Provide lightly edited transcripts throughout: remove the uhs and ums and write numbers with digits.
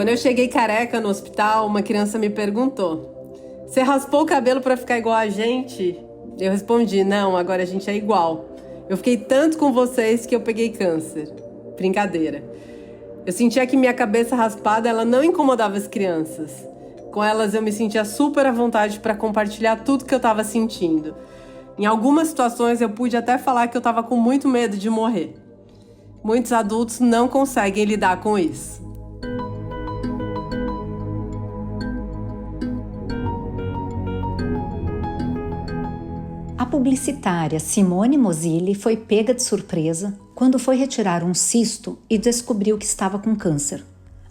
Quando eu cheguei careca no hospital, uma criança me perguntou: "Você raspou o cabelo pra ficar igual a gente?" Eu respondi: "Não, agora a gente é igual. Eu fiquei tanto com vocês que eu peguei câncer." Brincadeira. Eu sentia que minha cabeça raspada ela não incomodava as crianças. Com elas eu me sentia super à vontade para compartilhar tudo que eu estava sentindo. Em algumas situações eu pude até falar que eu estava com muito medo de morrer. Muitos adultos não conseguem lidar com isso. A publicitária Simone Moselli foi pega de surpresa quando foi retirar um cisto e descobriu que estava com câncer,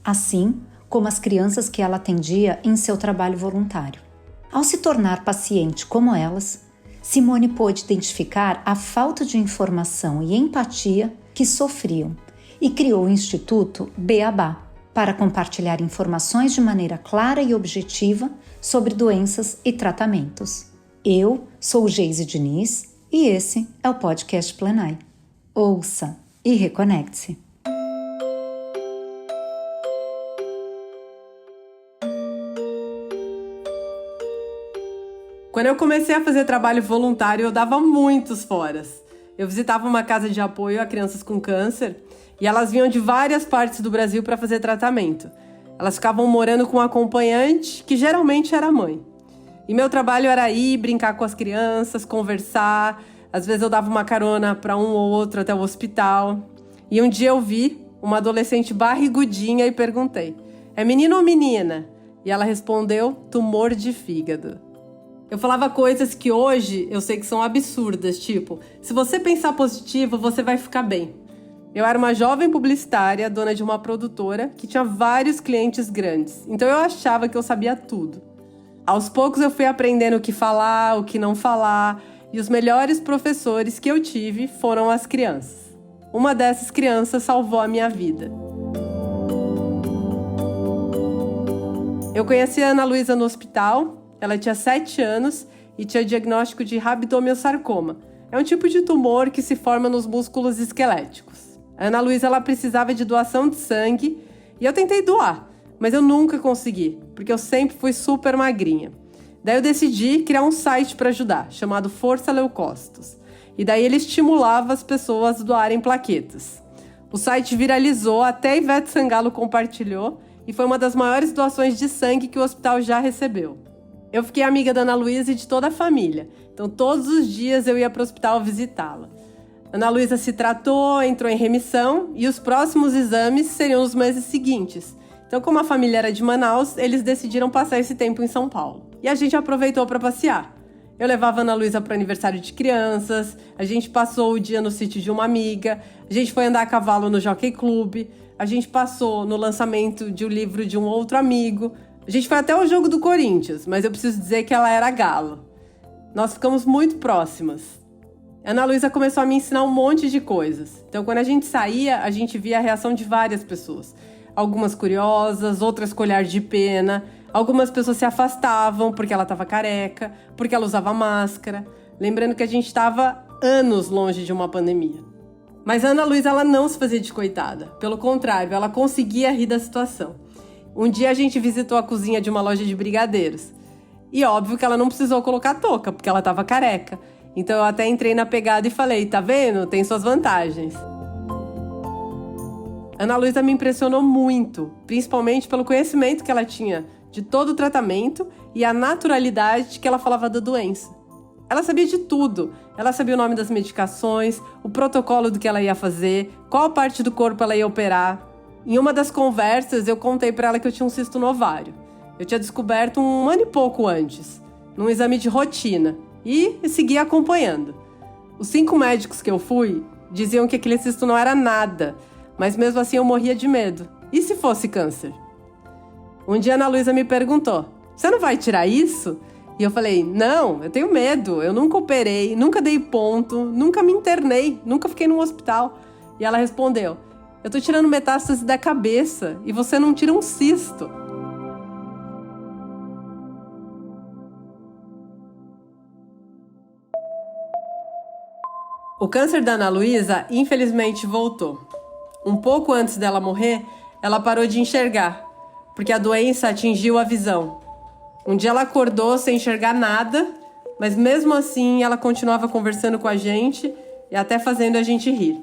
assim como as crianças que ela atendia em seu trabalho voluntário. Ao se tornar paciente como elas, Simone pôde identificar a falta de informação e empatia que sofriam e criou o Instituto Beabá para compartilhar informações de maneira clara e objetiva sobre doenças e tratamentos. Eu sou Geise Diniz e esse é o podcast Plenai. Ouça e reconecte-se. Quando eu comecei a fazer trabalho voluntário, eu dava muitos foras. Eu visitava uma casa de apoio a crianças com câncer e elas vinham de várias partes do Brasil para fazer tratamento. Elas ficavam morando com um acompanhante, que geralmente era a mãe. E meu trabalho era ir brincar com as crianças, conversar. Às vezes eu dava uma carona para um ou outro até o hospital. E um dia eu vi uma adolescente barrigudinha e perguntei: "É menino ou menina?" E ela respondeu: "Tumor de fígado." Eu falava coisas que hoje eu sei que são absurdas, tipo: se você pensar positivo, você vai ficar bem. Eu era uma jovem publicitária, dona de uma produtora, que tinha vários clientes grandes. Então eu achava que eu sabia tudo. Aos poucos eu fui aprendendo o que falar, o que não falar, e os melhores professores que eu tive foram as crianças. Uma dessas crianças salvou a minha vida. Eu conheci a Ana Luísa no hospital. Ela tinha 7 anos e tinha diagnóstico de rabdomiosarcoma. É um tipo de tumor que se forma nos músculos esqueléticos. A Ana Luísa ela precisava de doação de sangue e eu tentei doar, mas eu nunca consegui, porque eu sempre fui super magrinha. Daí eu decidi criar um site para ajudar, chamado Força Leucócitos. E daí ele estimulava as pessoas a doarem plaquetas. O site viralizou, até Ivete Sangalo compartilhou, e foi uma das maiores doações de sangue que o hospital já recebeu. Eu fiquei amiga da Ana Luísa e de toda a família, então todos os dias eu ia para o hospital visitá-la. Ana Luísa se tratou, entrou em remissão e os próximos exames seriam nos meses seguintes. Então, como a família era de Manaus, eles decidiram passar esse tempo em São Paulo. E a gente aproveitou para passear. Eu levava a Ana Luísa para o aniversário de crianças, a gente passou o dia no sítio de uma amiga, a gente foi andar a cavalo no Jockey Club, a gente passou no lançamento de um livro de um outro amigo, a gente foi até o jogo do Corinthians, mas eu preciso dizer que ela era galo. Nós ficamos muito próximas. A Ana Luísa começou a me ensinar um monte de coisas. Então, quando a gente saía, a gente via a reação de várias pessoas. Algumas curiosas, outras com olhar de pena. Algumas pessoas se afastavam porque ela estava careca, porque ela usava máscara. Lembrando que a gente estava anos longe de uma pandemia. Mas a Ana Luísa ela não se fazia de coitada. Pelo contrário, ela conseguia rir da situação. Um dia a gente visitou a cozinha de uma loja de brigadeiros. E óbvio que ela não precisou colocar touca, porque ela estava careca. Então eu até entrei na pegada e falei: "Tá vendo? Tem suas vantagens." Ana Luísa me impressionou muito, principalmente pelo conhecimento que ela tinha de todo o tratamento e a naturalidade que ela falava da doença. Ela sabia de tudo. Ela sabia o nome das medicações, o protocolo do que ela ia fazer, qual parte do corpo ela ia operar. Em uma das conversas, eu contei para ela que eu tinha um cisto no ovário. Eu tinha descoberto 1 ano e pouco antes, num exame de rotina, e segui acompanhando. Os 5 médicos que eu fui diziam que aquele cisto não era nada, mas mesmo assim eu morria de medo. E se fosse câncer? Um dia a Ana Luísa me perguntou: "Você não vai tirar isso?" E eu falei: "Não, eu tenho medo, eu nunca operei, nunca dei ponto, nunca me internei, nunca fiquei num hospital." E ela respondeu: "Eu tô tirando metástase da cabeça e você não tira um cisto." O câncer da Ana Luísa, infelizmente, voltou. Um pouco antes dela morrer, ela parou de enxergar. porque a doença atingiu a visão. Um dia ela acordou sem enxergar nada, mas mesmo assim ela continuava conversando com a gente e até fazendo a gente rir.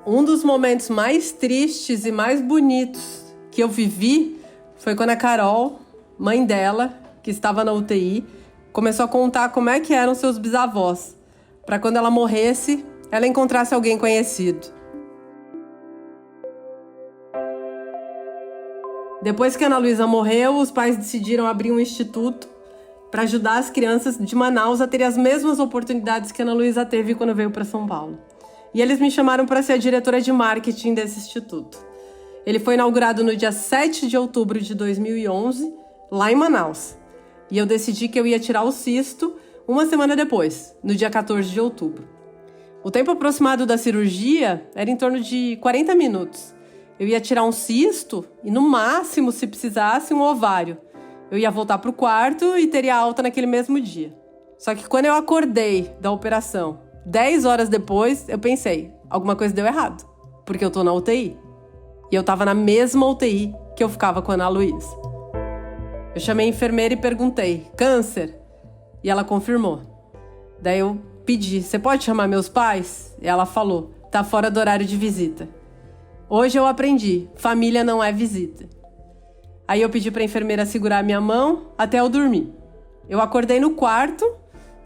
Um dos momentos mais tristes e mais bonitos que eu vivi foi quando a Carol, mãe dela, que estava na UTI, começou a contar como é que eram seus bisavós, para quando ela morresse, ela encontrasse alguém conhecido. Depois que a Ana Luísa morreu, os pais decidiram abrir um instituto para ajudar as crianças de Manaus a terem as mesmas oportunidades que a Ana Luísa teve quando veio para São Paulo. E eles me chamaram para ser a diretora de marketing desse instituto. Ele foi inaugurado no dia 7 de outubro de 2011, lá em Manaus. E eu decidi que eu ia tirar o cisto uma semana depois, no dia 14 de outubro. O tempo aproximado da cirurgia era em torno de 40 minutos. Eu ia tirar um cisto e, no máximo, se precisasse, um ovário. Eu ia voltar para o quarto e teria alta naquele mesmo dia. Só que quando eu acordei da operação, 10 horas depois, eu pensei, alguma coisa deu errado, porque eu tô na UTI. E eu tava na mesma UTI que eu ficava com a Ana Luísa. Eu chamei a enfermeira e perguntei, câncer? E ela confirmou. Daí eu pedi, você pode chamar meus pais? E ela falou, tá fora do horário de visita. Hoje eu aprendi, família não é visita. Aí eu pedi pra enfermeira segurar a minha mão até eu dormir. Eu acordei no quarto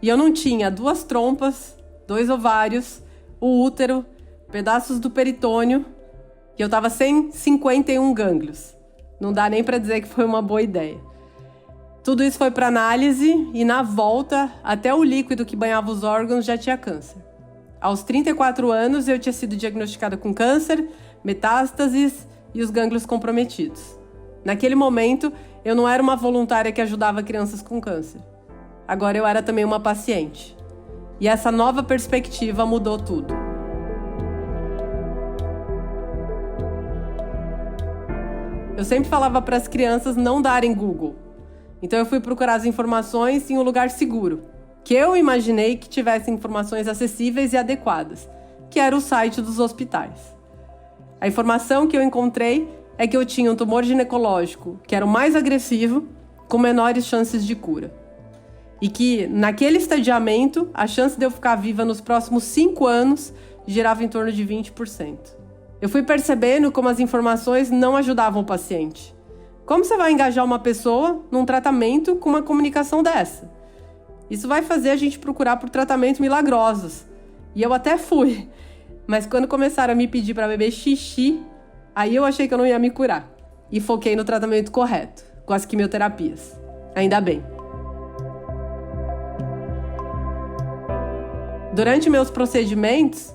e eu não tinha 2 trompas, 2 ovários, o útero, pedaços do peritônio e eu tava sem 51 gânglios. Não dá nem pra dizer que foi uma boa ideia. Tudo isso foi pra análise e na volta, até o líquido que banhava os órgãos já tinha câncer. Aos 34 anos eu tinha sido diagnosticada com câncer, metástases e os gânglios comprometidos. Naquele momento, eu não era uma voluntária que ajudava crianças com câncer. Agora eu era também uma paciente. E essa nova perspectiva mudou tudo. Eu sempre falava para as crianças não darem Google. Então eu fui procurar as informações em um lugar seguro, que eu imaginei que tivesse informações acessíveis e adequadas, que era o site dos hospitais. A informação que eu encontrei é que eu tinha um tumor ginecológico, que era o mais agressivo, com menores chances de cura. E que, naquele estadiamento, a chance de eu ficar viva nos próximos 5 anos girava em torno de 20%. Eu fui percebendo como as informações não ajudavam o paciente. Como você vai engajar uma pessoa num tratamento com uma comunicação dessa? Isso vai fazer a gente procurar por tratamentos milagrosos. E eu até fui. Mas quando começaram a me pedir para beber xixi, aí eu achei que eu não ia me curar. E foquei no tratamento correto, com as quimioterapias. Ainda bem. Durante meus procedimentos,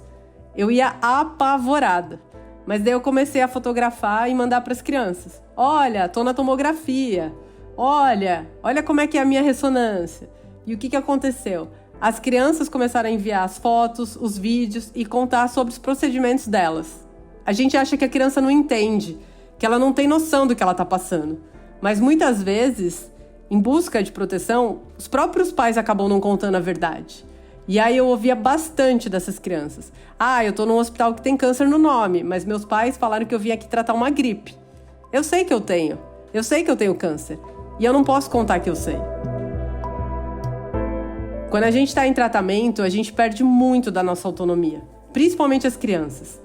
eu ia apavorada. Mas daí eu comecei a fotografar e mandar para as crianças. Olha, tô na tomografia. Olha como é que é a minha ressonância. E o que aconteceu? As crianças começaram a enviar as fotos, os vídeos e contar sobre os procedimentos delas. A gente acha que a criança não entende, que ela não tem noção do que ela está passando. Mas muitas vezes, em busca de proteção, os próprios pais acabam não contando a verdade. E aí eu ouvia bastante dessas crianças. Eu tô num hospital que tem câncer no nome, mas meus pais falaram que eu vim aqui tratar uma gripe. Eu sei que eu tenho câncer. E eu não posso contar que eu sei. Quando a gente está em tratamento, a gente perde muito da nossa autonomia, principalmente as crianças.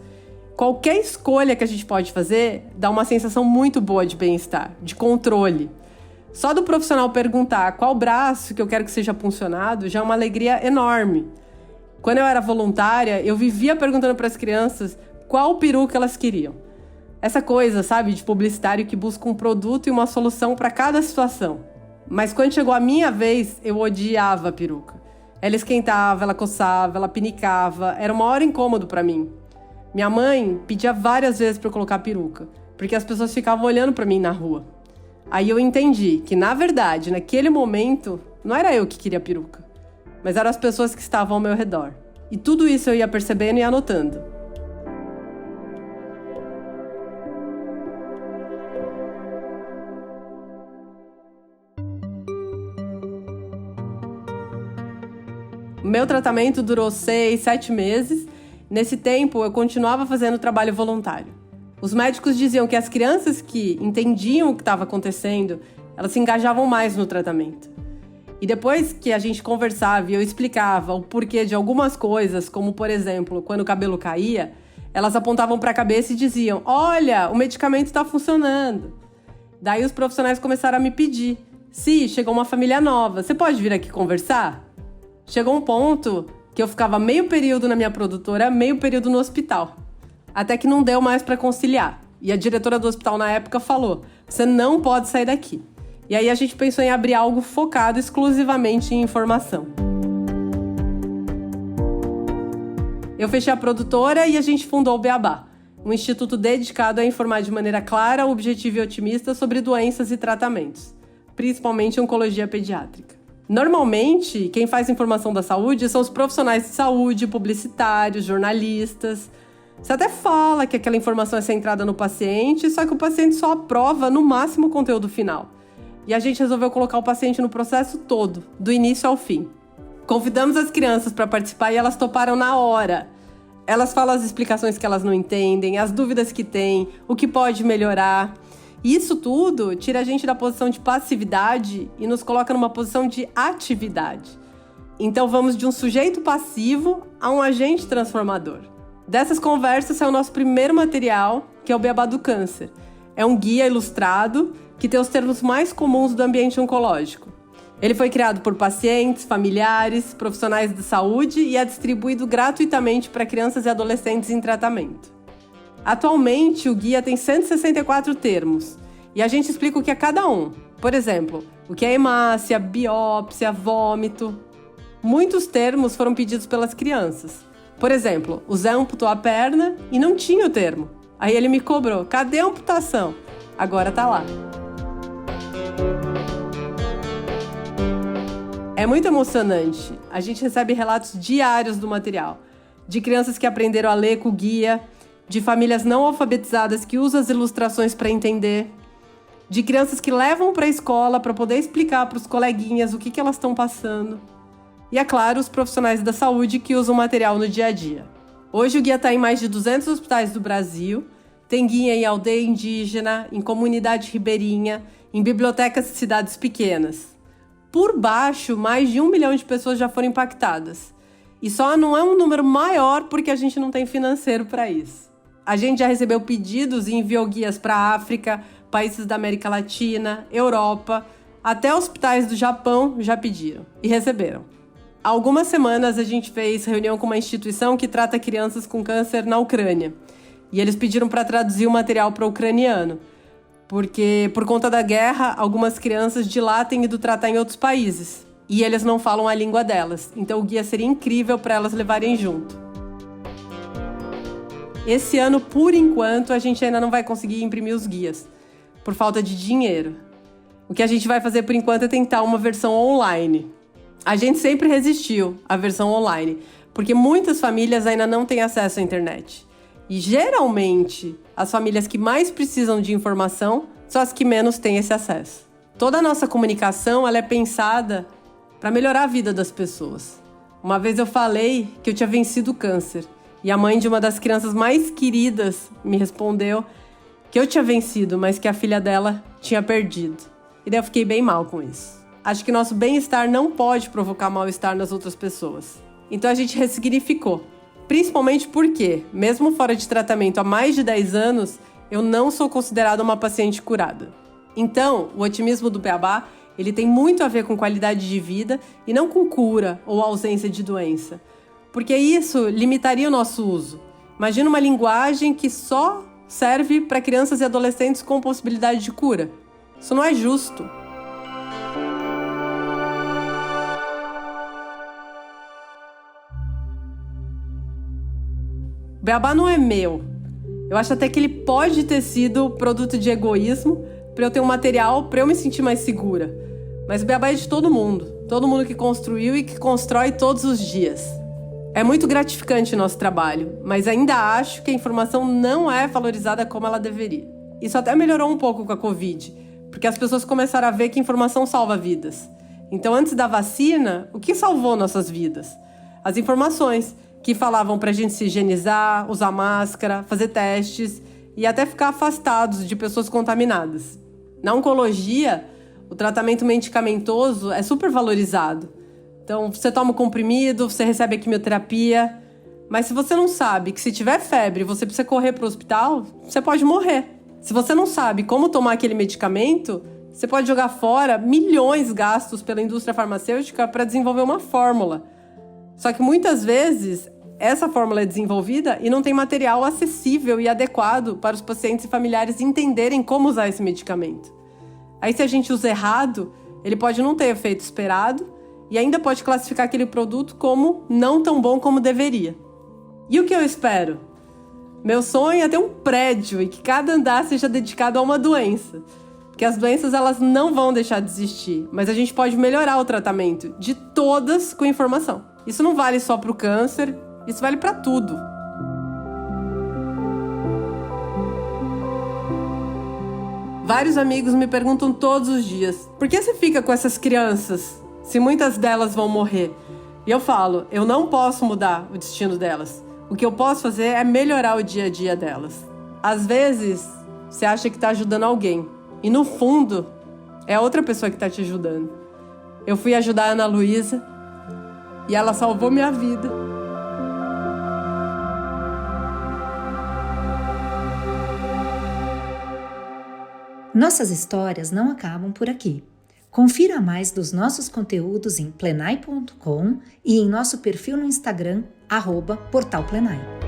Qualquer escolha que a gente pode fazer dá uma sensação muito boa de bem-estar, de controle. Só do profissional perguntar qual braço que eu quero que seja puncionado já é uma alegria enorme. Quando eu era voluntária, eu vivia perguntando para as crianças qual peruca elas queriam. Essa coisa, sabe, de publicitário que busca um produto e uma solução para cada situação. Mas quando chegou a minha vez, eu odiava a peruca. Ela esquentava, ela coçava, ela pinicava. Era o maior incômodo para mim. Minha mãe pedia várias vezes para eu colocar peruca, porque as pessoas ficavam olhando para mim na rua. Aí eu entendi que, na verdade, naquele momento, não era eu que queria peruca, mas eram as pessoas que estavam ao meu redor. E tudo isso eu ia percebendo e anotando. O meu tratamento durou 6, 7 meses. Nesse tempo, eu continuava fazendo trabalho voluntário. Os médicos diziam que as crianças que entendiam o que estava acontecendo, elas se engajavam mais no tratamento. E depois que a gente conversava e eu explicava o porquê de algumas coisas, como por exemplo, quando o cabelo caía, elas apontavam para a cabeça e diziam: olha, o medicamento está funcionando. Daí os profissionais começaram a me pedir: "Si, chegou uma família nova, você pode vir aqui conversar?" Chegou um ponto que eu ficava meio período na minha produtora, meio período no hospital. Até que não deu mais para conciliar. E a diretora do hospital na época falou: "Você não pode sair daqui." E aí a gente pensou em abrir algo focado exclusivamente em informação. Eu fechei a produtora e a gente fundou o Beabá, um instituto dedicado a informar de maneira clara, objetiva e otimista sobre doenças e tratamentos, principalmente oncologia pediátrica. Normalmente, quem faz informação da saúde são os profissionais de saúde, publicitários, jornalistas. Você até fala que aquela informação é centrada no paciente, só que o paciente só aprova no máximo o conteúdo final. E a gente resolveu colocar o paciente no processo todo, do início ao fim. Convidamos as crianças para participar e elas toparam na hora. Elas falam as explicações que elas não entendem, as dúvidas que têm, o que pode melhorar. E isso tudo tira a gente da posição de passividade e nos coloca numa posição de atividade. Então vamos de um sujeito passivo a um agente transformador. Dessas conversas é o nosso primeiro material, que é o Beabá do Câncer. É um guia ilustrado que tem os termos mais comuns do ambiente oncológico. Ele foi criado por pacientes, familiares, profissionais de saúde e é distribuído gratuitamente para crianças e adolescentes em tratamento. Atualmente, o guia tem 164 termos e a gente explica o que é cada um. Por exemplo, o que é hemácia, biópsia, vômito. Muitos termos foram pedidos pelas crianças. Por exemplo, o Zé amputou a perna e não tinha o termo. Aí ele me cobrou: cadê a amputação? Agora tá lá. É muito emocionante. A gente recebe relatos diários do material, de crianças que aprenderam a ler com o guia, de famílias não alfabetizadas que usam as ilustrações para entender, de crianças que levam para a escola para poder explicar para os coleguinhas o que elas estão passando. E, é claro, os profissionais da saúde que usam o material no dia a dia. Hoje o guia está em mais de 200 hospitais do Brasil, tem guia em aldeia indígena, em comunidade ribeirinha, em bibliotecas de cidades pequenas. Por baixo, mais de 1 milhão de pessoas já foram impactadas. E só não é um número maior porque a gente não tem financeiro para isso. A gente já recebeu pedidos e enviou guias para a África, países da América Latina, Europa, até hospitais do Japão já pediram e receberam. Há algumas semanas a gente fez reunião com uma instituição que trata crianças com câncer na Ucrânia. E eles pediram para traduzir o material para o ucraniano, porque por conta da guerra, algumas crianças de lá têm ido tratar em outros países. E eles não falam a língua delas, então o guia seria incrível para elas levarem junto. Esse ano, por enquanto, a gente ainda não vai conseguir imprimir os guias, por falta de dinheiro. O que a gente vai fazer por enquanto é tentar uma versão online. A gente sempre resistiu à versão online, porque muitas famílias ainda não têm acesso à internet. E geralmente, as famílias que mais precisam de informação são as que menos têm esse acesso. Toda a nossa comunicação ela é pensada para melhorar a vida das pessoas. Uma vez eu falei que eu tinha vencido o câncer, e a mãe de uma das crianças mais queridas me respondeu que eu tinha vencido, mas que a filha dela tinha perdido. E daí eu fiquei bem mal com isso. Acho que nosso bem-estar não pode provocar mal-estar nas outras pessoas. Então a gente ressignificou. Principalmente porque, mesmo fora de tratamento há mais de 10 anos, eu não sou considerada uma paciente curada. Então, o otimismo do Beabá, ele tem muito a ver com qualidade de vida e não com cura ou ausência de doença. Porque isso limitaria o nosso uso. Imagina uma linguagem que só serve para crianças e adolescentes com possibilidade de cura. Isso não é justo. O Beabá não é meu. Eu acho até que ele pode ter sido produto de egoísmo para eu ter um material para eu me sentir mais segura. Mas o Beabá é de todo mundo que construiu e que constrói todos os dias. É muito gratificante o nosso trabalho, mas ainda acho que a informação não é valorizada como ela deveria. Isso até melhorou um pouco com a Covid, porque as pessoas começaram a ver que informação salva vidas. Então, antes da vacina, o que salvou nossas vidas? As informações que falavam pra gente se higienizar, usar máscara, fazer testes e até ficar afastados de pessoas contaminadas. Na oncologia, o tratamento medicamentoso é super valorizado. Então, você toma o comprimido, você recebe a quimioterapia, mas se você não sabe que se tiver febre você precisa correr para o hospital, você pode morrer. Se você não sabe como tomar aquele medicamento, você pode jogar fora milhões gastos pela indústria farmacêutica para desenvolver uma fórmula. Só que muitas vezes essa fórmula é desenvolvida e não tem material acessível e adequado para os pacientes e familiares entenderem como usar esse medicamento. Aí se a gente usa errado, ele pode não ter efeito esperado e ainda pode classificar aquele produto como não tão bom como deveria. E o que eu espero? Meu sonho é ter um prédio e que cada andar seja dedicado a uma doença. Porque as doenças elas não vão deixar de existir, mas a gente pode melhorar o tratamento de todas com informação. Isso não vale só para o câncer, isso vale para tudo. Vários amigos me perguntam todos os dias: por que você fica com essas crianças, se muitas delas vão morrer? E eu falo, eu não posso mudar o destino delas. O que eu posso fazer é melhorar o dia a dia delas. Às vezes, você acha que está ajudando alguém. E no fundo, é outra pessoa que está te ajudando. Eu fui ajudar a Ana Luísa e ela salvou minha vida. Nossas histórias não acabam por aqui. Confira mais dos nossos conteúdos em plenai.com e em nosso perfil no Instagram, @portalplenai.